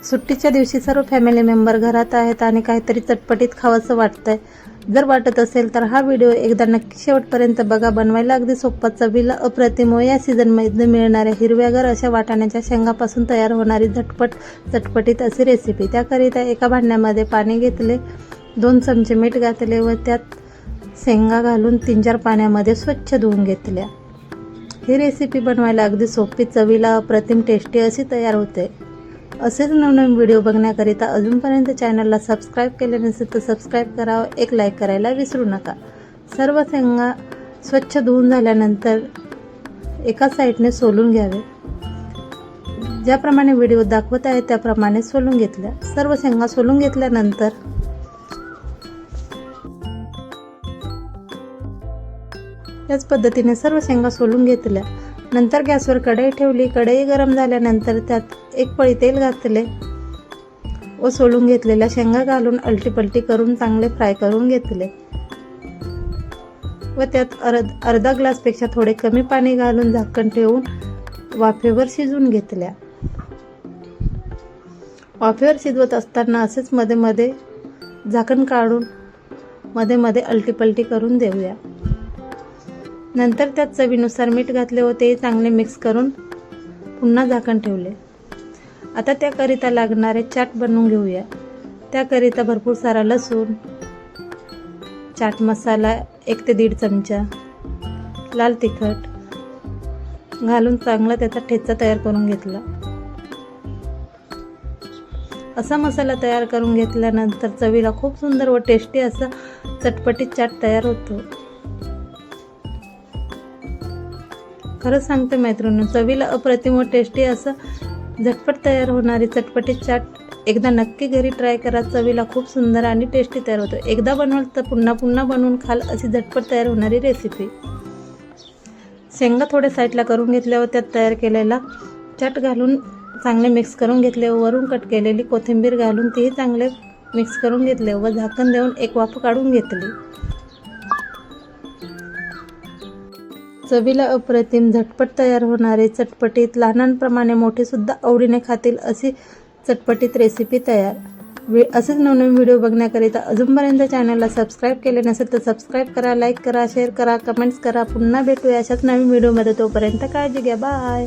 सुट्टीच्या दिवशी सर्व फॅमिली मेंबर घरात आहेत आणि काहीतरी चटपटीत खावंसं वाटतंय. जर वाटत असेल तर हा व्हिडिओ एकदा नक्की शेवटपर्यंत बघा. बनवायला अगदी सोपा, चवीला अप्रतिम व या सीझनमध्ये मिळणाऱ्या हिरव्यागार अशा वाटाण्याच्या शेंगापासून तयार होणारी झटपट चटपटीत अशी रेसिपी. त्याकरिता एका भांड्यामध्ये पाणी घेतले, 2 चमचे मीठ घातले व त्यात शेंगा घालून 3-4 पाण्यामध्ये स्वच्छ धुवून घेतल्या. ही रेसिपी बनवायला अगदी सोपी, चवीला अप्रतिम टेस्टी अशी तयार होते. असेच नवनवीन व्हिडिओ बघण्याकरिता अजूनपर्यंत चॅनलला सबस्क्राईब केले नसेल तर सबस्क्राईब करा, एक लाईक करायला विसरू नका. सर्व शेंगा स्वच्छ धुवून झाल्यानंतर एका साईडने सोलून घ्यावे. ज्याप्रमाणे व्हिडिओ दाखवत आहे त्याप्रमाणे सोलून घेतल्या. सर्व शेंगा सोलून घेतल्यानंतर याच पद्धतीने सर्व शेंगा सोलून घेतल्या. नंतर गॅसवर कढई ठेवली. कढई गरम झाल्यानंतर त्यात 1 पळी तेल घातले व सोलून घेतलेल्या शेंगा घालून अलटीपलटी करून चांगले फ्राय करून घेतले व त्यात अर्धा ग्लासपेक्षा थोडे कमी पाणी घालून झाकण ठेवून वाफेवर शिजवून घेतल्या. वाफेवर शिजवत असताना असेच मध्ये मध्ये झाकण काढून मध्ये मध्ये अलटीपलटी करून देऊया. नंतर त्यात चवीनुसार मीठ घातले व ते चांगले मिक्स करून पुन्हा झाकण ठेवले. आता त्याकरिता लागणारे चाट बनवून घेऊया. त्याकरिता भरपूर सारा लसूण, चाट मसाला 1 ते 1.5 चमचा, लाल तिखट घालून चांगला त्याचा ठेचा तयार करून घेतला. असा मसाला तयार करून घेतल्यानंतर चवीला खूप सुंदर व टेस्टी असा चटपटीत चाट तयार होतो. खरंच सांगते मैत्रिणींनो, चवीला अप्रतिम व टेस्टी असं झटपट तयार होणारी चटपटीत चाट एकदा नक्की घरी ट्राय करा. चवीला खूप सुंदर आणि टेस्टी तयार होतो. एकदा बनवलं तर पुन्हा पुन्हा बनवून खाल अशी झटपट तयार होणारी रेसिपी. शेंगा थोड्या साईडला करून घेतल्यावर त्यात तयार केलेला चाट घालून चांगले मिक्स करून घेतले व वरून कट केलेली कोथिंबीर घालून तेही चांगले मिक्स करून घेतले व झाकण देऊन 1 वाफ काढून घेतली. चवीला अप्रतिम झटपट तयार होणारे चटपटीत, लहानांप्रमाणे मोठे सुद्धा आवडीने खातील अशी चटपटीत रेसिपी तयार. असेच नवनवीन व्हिडिओ बघण्याकरिता अजूनपर्यंत चॅनलला सबस्क्राईब केले नसेल तर सबस्क्राईब करा, लाईक करा, शेअर करा, कमेंट्स करा. पुन्हा भेटूया अशाच नवीन व्हिडिओमध्ये. तोपर्यंत काळजी घ्या. बाय.